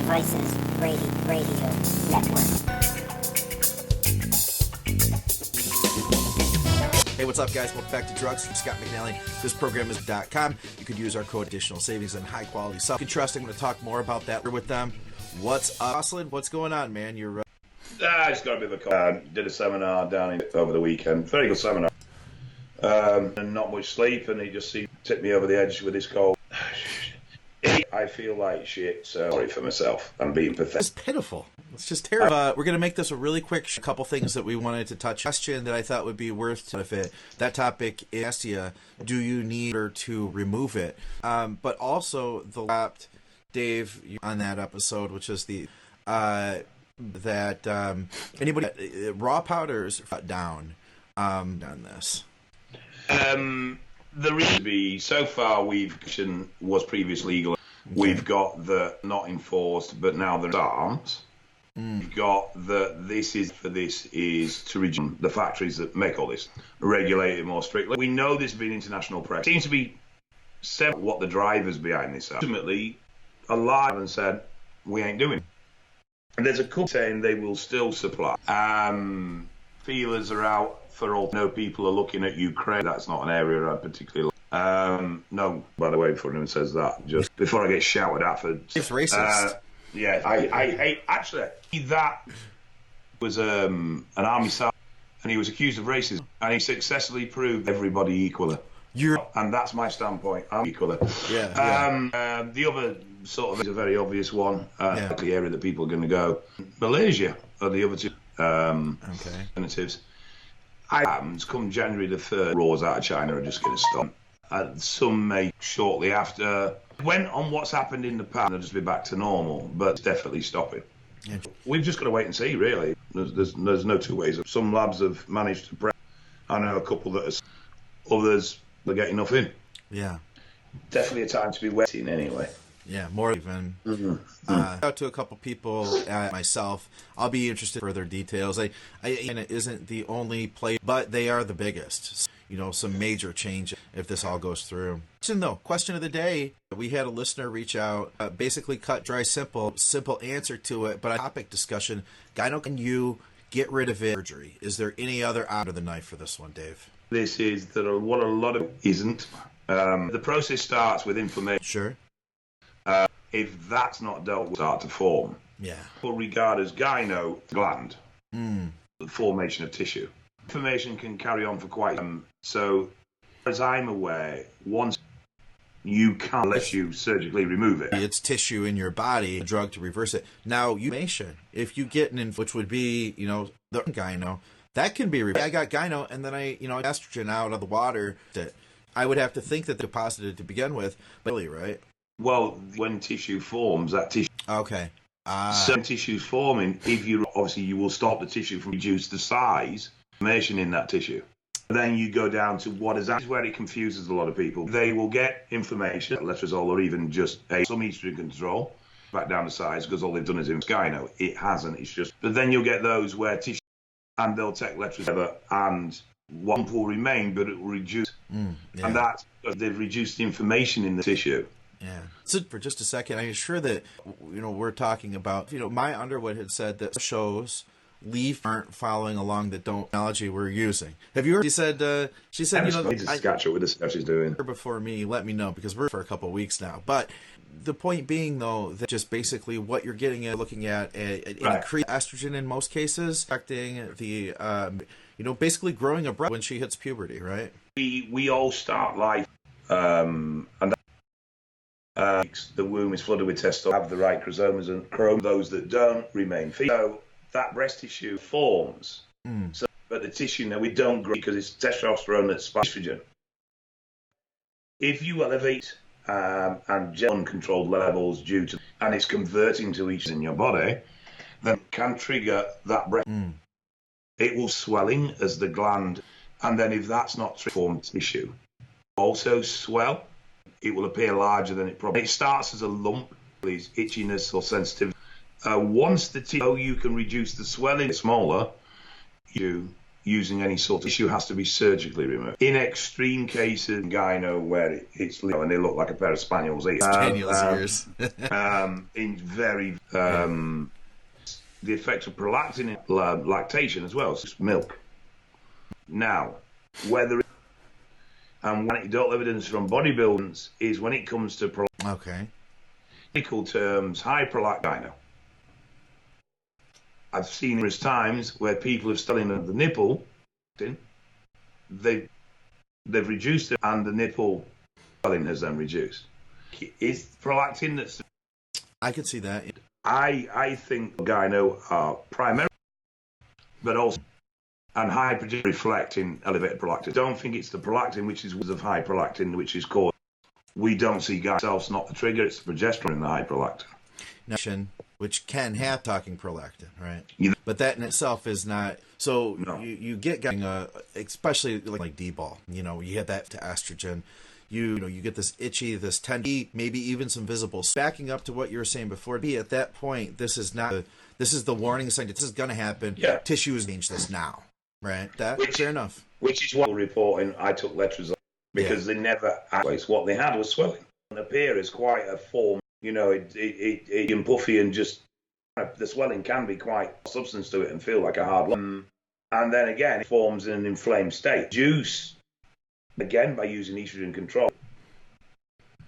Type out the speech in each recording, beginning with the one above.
Devices Radio Network. Hey, what's up, guys? Welcome back to Drugs. I'm Scott McNally. This program is .com. You could use our code additional savings on high-quality stuff. You can trust I'm going to talk more about that with them. What's up, Crosland? What's going on, man? You're I just got a bit of a call. Did a seminar down over the weekend. Very good seminar. And not much sleep, and he just seemed to tip me over the edge with his cold. I feel like shit, so sorry for myself. I'm being pathetic. It's pitiful. It's just terrible. We're going to make this a really quick couple things that we wanted to touch. Question that I thought would be worth to fit. That topic is Gynecomastia. Do you need her to remove it? But also the last Dave on that episode, which is the that anybody raw powders down on this. The reason be so far was previously legal. Okay. We've got the not enforced, but now there's arms. We've got this is to reduce the factories that make all this, regulate it more strictly. We know there's been international pressure. Seems to be what the drivers behind this are. Ultimately, a lot of them said we ain't doing it. And there's a couple saying they will still supply. Feelers are out for all. No, people are looking at Ukraine. That's not an area I particularly like. No, by the way, before anyone says that, just before I get shouted at for... It's racist. Yeah, I hate... Actually, that was an army sergeant, and he was accused of racism, and he successfully proved everybody equally. And that's my standpoint. I'm equally. Yeah. The other sort of is a very obvious one. The area that people are going to go. Malaysia are the other two alternatives. Come January the 3rd, roars out of China are just going to stop. Some may shortly after. Went on what's happened in the past, they'll just be back to normal, but it's definitely stopping. Yeah. We've just got to wait and see, really. There's no two ways. Some labs have managed to prep. I know a couple that are, others are getting enough in. Yeah. Definitely a time to be waiting anyway. Yeah, more even. Out to a couple people, myself. I'll be interested in further details. And it isn't the only place, but they are the biggest. Some major change if this all goes through. Question of the day. We had a listener reach out, basically cut, dry, simple answer to it, but a topic discussion. Gyno, can you get rid of it? Surgery. Is there any other out of the knife for this one, Dave? This is what a lot of isn't. The process starts with inflammation. Sure. If that's not dealt with, start to form. Yeah. People regard as gyno gland, the formation of tissue. Inflammation can carry on for quite so as I'm aware, once you can't unless you surgically remove it. It's tissue in your body, a drug to reverse it. Now, if you get which would be, the gyno, that can be reversed. I got gyno, and then I estrogen out of the water that I would have to think that they're deposited to begin with, but really, right? Well, when tissue forms, that tissue... Okay. Some tissues forming, you will stop the tissue from reduce the size, information in that tissue. Then you go down to what is where it confuses a lot of people. They will get inflammation, letrozole, or even just some estrogen control, back down the size, because all they've done is in gyno. It hasn't, it's just... But then you'll get those where tissue, and they'll take letrozole, and one will remain, but it will reduce. And that's because they've reduced the inflammation in the tissue. Yeah. So for just a second, I'm sure that, we're talking about, my Underwood had said that shows leaf aren't following along the technology we're using. Have you heard? She said, I catch up with the stuff she's doing. Before me, let me know, because we're for a couple of weeks now. But the point being, though, that just basically what you're looking at increased estrogen in most cases, affecting the, basically growing a breast when she hits puberty, right? We all start life, and the womb is flooded with testosterone, have the right chromosomes and chrome. Those that don't remain female. So that breast tissue forms. But the tissue now we don't grow because it's testosterone that's estrogen. If you elevate and uncontrolled levels and it's converting to each in your body, then it can trigger that breast. It will swelling as the gland, and then if that's not formed tissue, also swell. It will appear larger than it probably. It starts as a lump, is itchiness or sensitivity. Once the tissue, you can reduce the swelling smaller, you using any sort of tissue, has to be surgically removed. In extreme cases, gyno, where it's and they look like a pair of spaniels' ears. Spaniels' ears. In very the effects of prolactin in lactation as well, so it's milk. Now, whether and anecdotal evidence from bodybuilders is when it comes to medical terms, high prolactin. I've seen numerous times where people have stolen the nipple, they've reduced it, and the nipple swelling has then reduced. Is prolactin that's... I could see that. I think gyno are primary, but also and high reflect in elevated prolactin. Don't think it's the prolactin which is of high prolactin which is caused. We don't see gyno itself, not the trigger, it's the progesterone in the high prolactin. Which can have talking prolactin, right? Yeah. But that in itself is not. So No. you get especially like D-ball. You know, you get that to estrogen. You get this itchy, this tender, maybe even some visible. Backing up to what you were saying before, at that point, this is the warning sign that this is going to happen. Yeah. Tissue is change this now, right? Fair enough. Which is what reporting I took Letros on because they never actually what they had was swelling. It appear as quite a form. You know, it and puffy and just the swelling can be quite substance to it and feel like a hard lump. And then again, it forms in an inflamed state. Juice, again, by using estrogen control.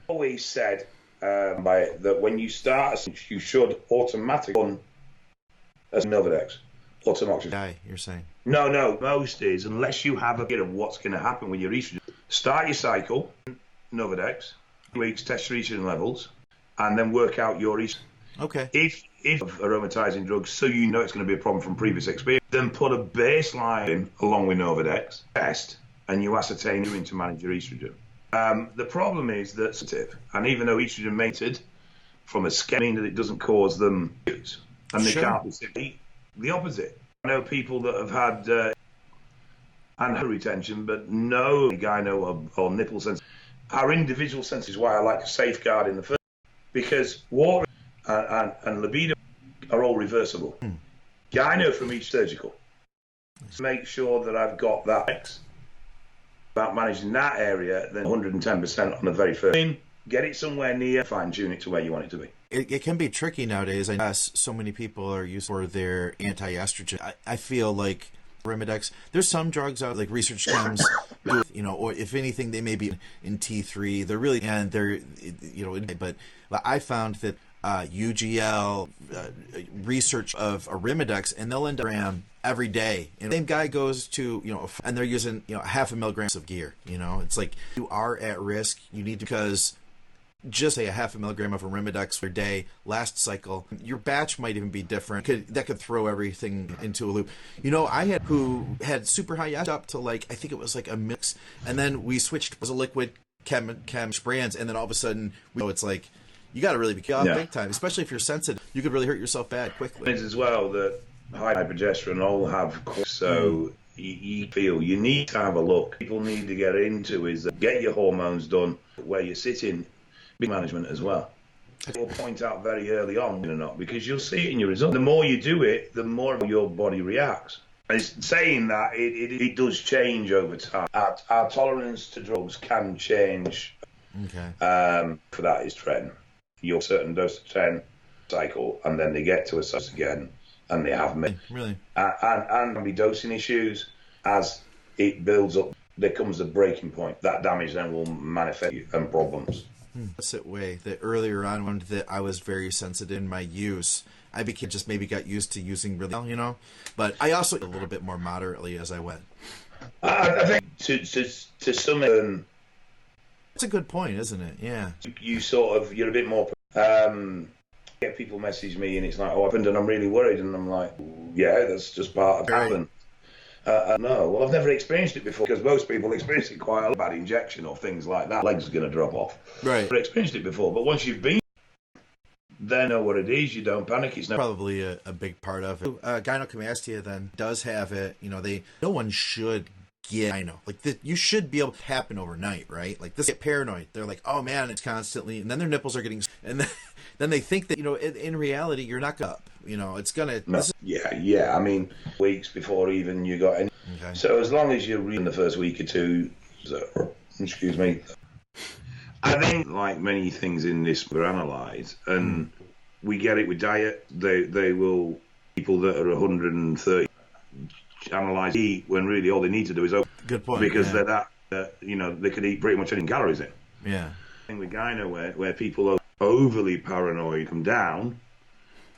Always said that when you start, you should automatically run as Novadex. Die, you're saying? No, most is, unless you have a bit of what's going to happen with your estrogen. Start your cycle, Novadex, weeks, test your estrogen levels, and then work out your estrogen. Okay. If aromatizing drugs, so you know it's going to be a problem from previous experience, then put a baseline in along with Novadex, test, and you ascertain doing to manage your estrogen. The problem is that sensitive, and even though estrogen mated from a scale, mean that it doesn't cause them use, and they can't be the opposite. I know people that have had and retention, but no gyno or nipple sense. Our individual sense is why I like to safeguard in the first, because water and libido are all reversible. Gyno from each surgical. So make sure that I've got that about managing that area, then 110% on the very first. Get it somewhere near, fine tune it to where you want it to be. It can be tricky nowadays. I guess so many people are used for their anti-estrogen. I feel like Arimidex, there's some drugs out, like research comes, or if anything, they may be in T3. They're really, and they're, but I found that UGL research of Arimidex, and they'll end up every day. And the same guy goes to, and they're using, 0.5 milligrams of gear. It's like you are at risk. You need to, because just say 0.5 milligram of Arimidex per day last cycle, your batch might even be different. That could throw everything into a loop. I had who had super high up to I think it was like a mix, and then we switched as a liquid chem brands, and then all of a sudden it's like you got to really be careful big time, especially if you're sensitive. You could really hurt yourself bad quickly. It's as well that high progesterone all have so. You feel you need to have a look. People need to get into is get your hormones done where you're sitting. Management as well. We'll point out very early on, because you'll see it in your results. The more you do it, the more your body reacts. And it's saying that it does change over time. Our tolerance to drugs can change. Okay. For that is tren. Your certain dose of tren cycle, and then they get to a dose again, and they have really and can be dosing issues as it builds up. There comes a breaking point. That damage then will manifest and problems. Opposite way that earlier on when that I was very sensitive in my use, I maybe got used to using really well, but I also a little bit more moderately as I went. I think to some it's a good point, isn't it? Yeah, you're a bit more get people message me and it's like, oh, I've been and I'm really worried, and I'm like, yeah, that's just part of happening. No, well, I've never experienced it before, because most people experience it quite a bad injection or things like that. Legs are going to drop off. Right. I've experienced it before, but once you've been, then know what it is. You don't panic. It's probably a big part of it. Gynecomastia then does have it. No one should get, I know, like you should be able to happen overnight, right? Like this get paranoid. They're like, oh man, it's constantly, and then their nipples are getting, and then they think that, you know, in reality, you're not gonna, you know, it's gonna. No. Yeah. I mean, weeks before even you got any. Okay. So as long as you're reading the first week or two, excuse me, I think like many things in this we're analysed, and we get it with diet. They will, people that are 130 analyze eat when really all they need to do is open. Good point. Because they're that, you know, they could eat pretty much any calories in. Yeah. Thing with gyno where people are overly paranoid come down,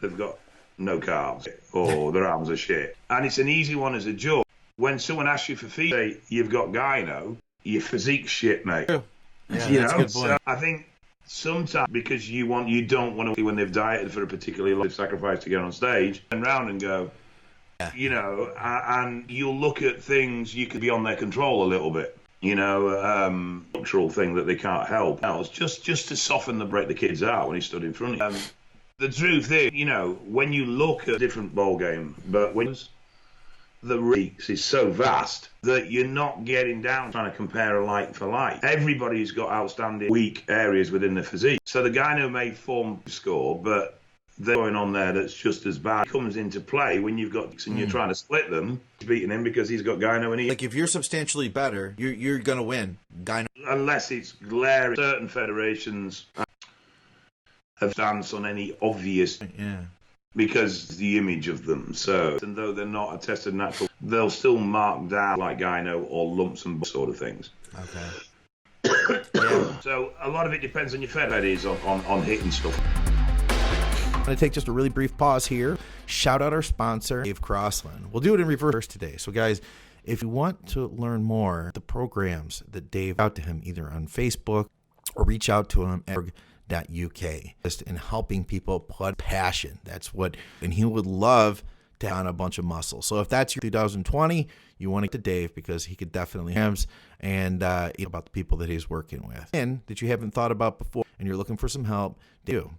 they've got no carbs or their arms are shit. And it's an easy one as a joke. When someone asks you for feed, say you've got gyno, your physique's shit, mate. Yeah, you that's know? a good point. So I think sometimes because you don't want to, when they've dieted for a particularly long sacrifice to get on stage, and round and go, you know, and you'll look at things you could be on their control a little bit, you know, structural thing that they can't help else, just to soften break the kids out when he stood in front of you. The truth is, you know, when you look at a different ball game, but when the reach is so vast that you're not getting down trying to compare a like for like. Everybody's got outstanding weak areas within the physique. So the gyno may form score, but they're going on there that's just as bad. It comes into play when you've got and you're trying to split them. He's beating him because he's got gyno and he. Like if you're substantially better, you're gonna win. Gyno, unless it's glaring. Certain federations have stance on any obvious. Yeah. Because the image of them. So, and though they're not a tested natural, they'll still mark down like gyno or lumps and sort of things. Okay. Yeah. So a lot of it depends on your fed is on hitting stuff. I'm going to take just a really brief pause here. Shout out our sponsor, Dave Crosland. We'll do it in reverse today. So guys, if you want to learn more, the programs that Dave out to him either on Facebook or reach out to him at .uk, just in helping people put passion. That's what, and he would love to have on a bunch of muscle. So if that's your 2020, you want to get to Dave because he could definitely have, and about the people that he's working with and that you haven't thought about before and you're looking for some help, do.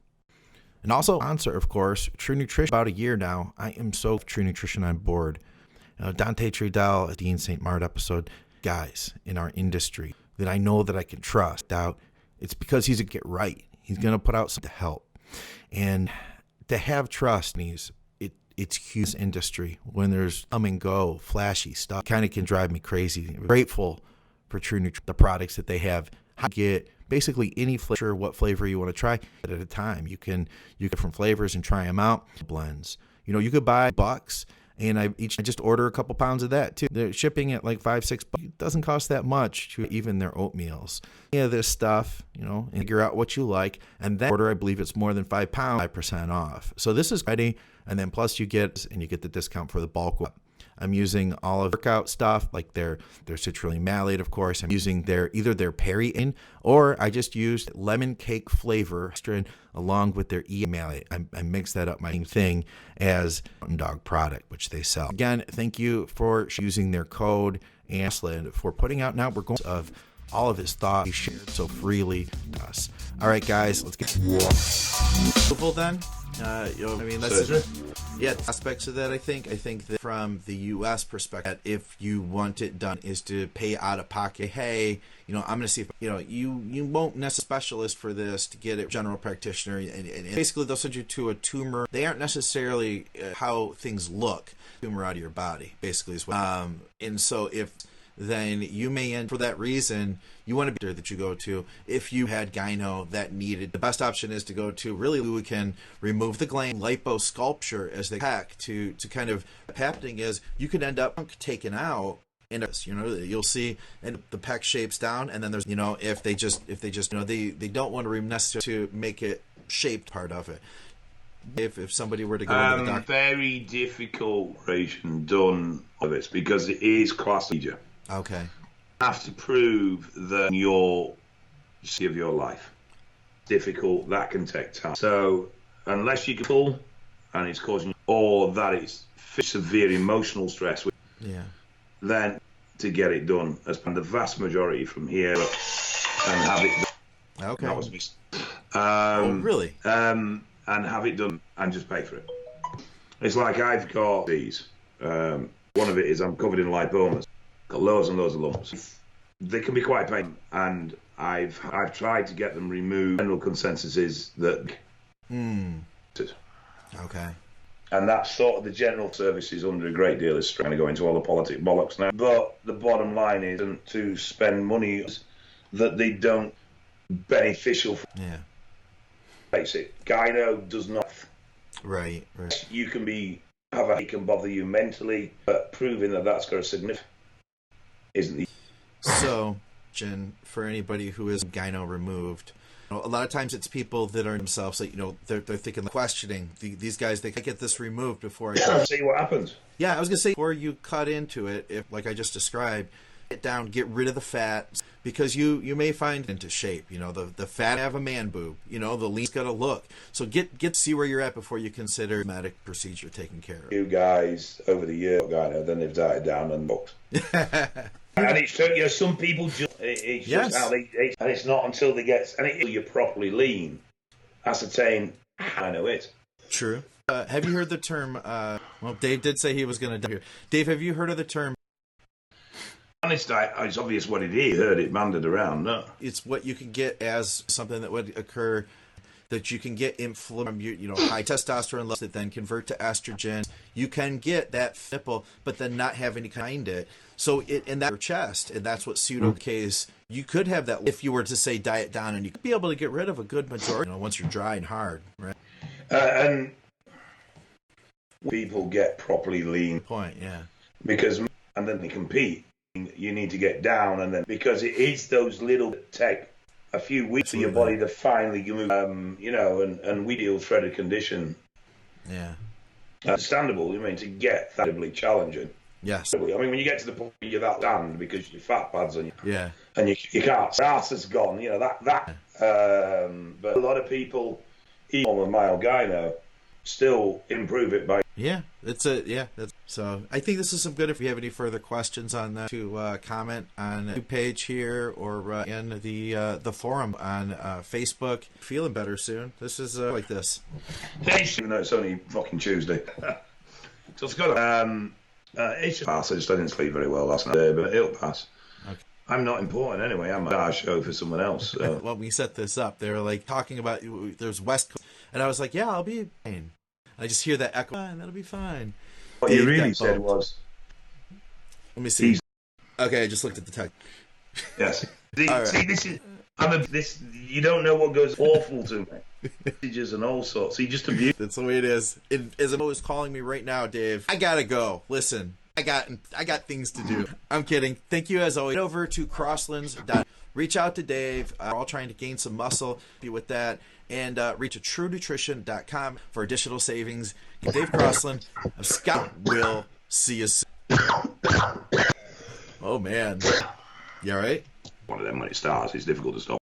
And also sponsor, of course, True Nutrition. About a year now, I am so True Nutrition on board. Dante Trudell, Dean St. Mart episode, guys in our industry that I know that I can trust. Doubt it's because he's a get right. He's going to put out something to help. And to have trust means it's huge industry. When there's come and go, flashy stuff, kind of can drive me crazy. I'm grateful for True Nutrition, the products that they have. How to get basically any flavor, what flavor you want to try at a time. You get different flavors and try them out. Blends. You know, you could buy bucks. And I just order a couple pounds of that too. They're shipping at like $5-6. It doesn't cost that much to even their oatmeals. Yeah, this stuff, you know, and figure out what you like, and then order. I believe it's more than £5, 5% off. So this is ready, and then plus you get the discount for the bulk. I'm using all of workout stuff like their citrulline malate, of course. I'm using either their Peri-In, or I just used lemon cake flavor along with their malate. I mixed that up, my thing, as dog product, which they sell. Again, thank you for using their code and for putting out now. We're going of all of his thoughts he shared so freely to us. All right, guys, let's get beautiful then. I mean, that's aspects of that. I think that from the U.S. perspective, if you want it done, is to pay out of pocket. Hey, you know, I'm going to see if you won't necessarily specialist for this to get a general practitioner, and basically they'll send you to a tumor. They aren't necessarily how things look. Tumor out of your body, basically is what. And so if then you may end for that reason. You want to be sure that you go to, if you had gyno that needed, the best option is to go to really who can remove the gland, liposculpture as they hack to kind of happening is you could end up taken out. And you'll see, and the pec shapes down, and then there's if they just they don't want to necessarily to make it shaped part of it. If somebody were to go to the doctor, very difficult operation done of this because it is class major. Okay. You have to prove that your of your life. Difficult, that can take time. So unless you can pull and it's causing you, or that it's severe emotional stress, then to get it done, as the vast majority from here and have it done. Okay. That was me. Really? And have it done and just pay for it. It's like I've got these. One of it is I'm covered in lipomas. got loads and loads of lumps. They can be quite painful, and I've tried to get them removed. General consensus is that. Okay. And that's sort of the general service is under a great deal of stress. I'm going to go into all the politic bollocks now. But the bottom line is to spend money that they don't beneficial for. Yeah. Basic. Gyno does not. Right. You can it can bother you mentally, but proving that that's got a significant isn't the. So, Jen, for anybody who is gyno removed, a lot of times it's people that are themselves, like, they're thinking, questioning these guys. They can get this removed before I see what happens. Yeah, I was gonna say before you cut into it, if like I just described, get down, get rid of the fat, because you may find into shape. The fat have a man boob. The lean's got a look. So get see where you're at before you consider medic procedure taken care of. You guys over the year, gyno, then they've died down and booked. And it's true, some people just, it's just how they, and it's not until they get, you're properly lean, ascertain, I know it. True. Have you heard the term, well, Dave did say he was going to die here. Dave, have you heard of the term? Honest, it's obvious what it is. Heard it banded around, no? It's what you can get as something that would occur, that you can get high testosterone levels that then convert to estrogen. You can get that nipple, but then not have any kind of it. So in that chest, and that's what pseudo case. You could have that if you were to say diet down, and you could be able to get rid of a good majority. Once you're dry and hard, right? And people get properly lean. Point, yeah. And then they compete. You need to get down, and then because it is those little that take a few weeks for your body to finally move, and we deal with shredded condition. Yeah. Understandable, to get that challenging. Yes. When you get to the point where you're that damned because your fat pads on you. Yeah. And you can't. The arse is gone, that. But a lot of people, even with mild gyno, still improve it by. Yeah, so I think this is some good. If you have any further questions on that, to comment on the page here or in the forum on Facebook. Feeling better soon. This is like this. Even though it's only fucking Tuesday. So it's got it's just pass. I didn't sleep very well last night, but it'll pass. Okay. I'm not important anyway. I'm a show for someone else. So. When we set this up, they were like talking about there's West Coast, and I was like, yeah, I'll be fine. I just hear that echo. Fine, that'll be fine. What Dave you really said was. Let me see. Okay, I just looked at the text. Yes. See, this is. You don't know what goes awful to me. Messages and all sorts. So you just abuse. That's the way it is. As Mo is calling me right now, Dave, I gotta go. Listen, I got things to do. I'm kidding. Thank you as always. Head over to Crosslands. Reach out to Dave. We're all trying to gain some muscle. Be with that. And reach to truenutrition.com for additional savings. Dave Crosland. I'm Scott. We'll see you soon. Oh, man. You all right? One of them, when it starts, it's difficult to stop.